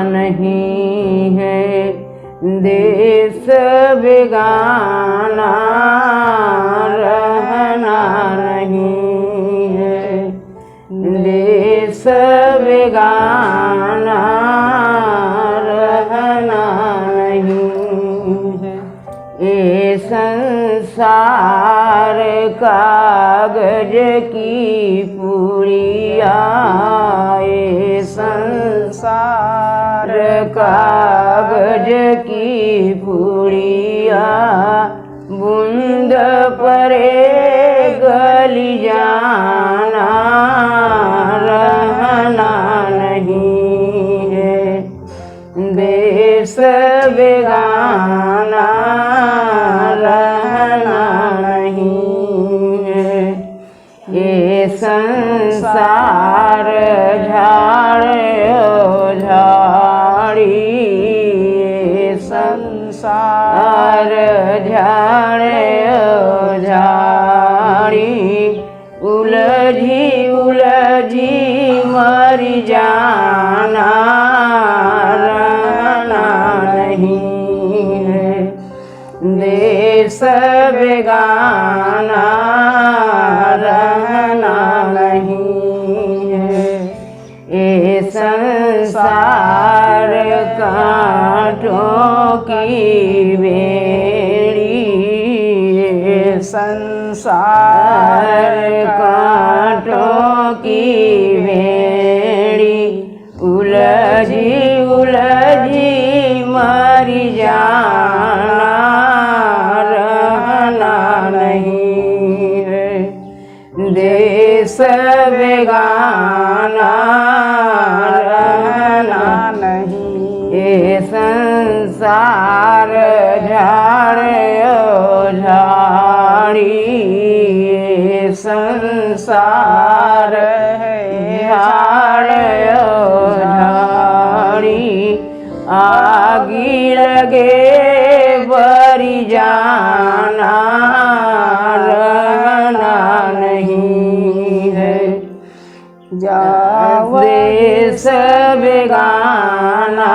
नहीं है, देश बेगाना रहना नहीं है, देश बेगाना रहना नहीं है। ये संसार कागज की पुड़िया, ये संसार कागज की पुड़िया, बूंद परे गली जाना रहना नहीं है, देश बेगाना रहना नहीं है। ये संसार झाड़ो झाड़ी, ये संसार झाड़ो झाड़ी, उलझी उलझी मरी जाना रहना नहीं है, देश बेगाना रहना नहीं है। ये संसार कांटों की बेड़ी, ये संसार कांटों की बेड़ी, उलझी उलझी मरी जाना रहना नहीं है, देश बेगाना रहना नहीं। ये संसार झाड़ो झाड़ी, ये संसार झाड़ो झाड़ी, आगी लगे बरी जाना रहना नहीं है, देश बेगाना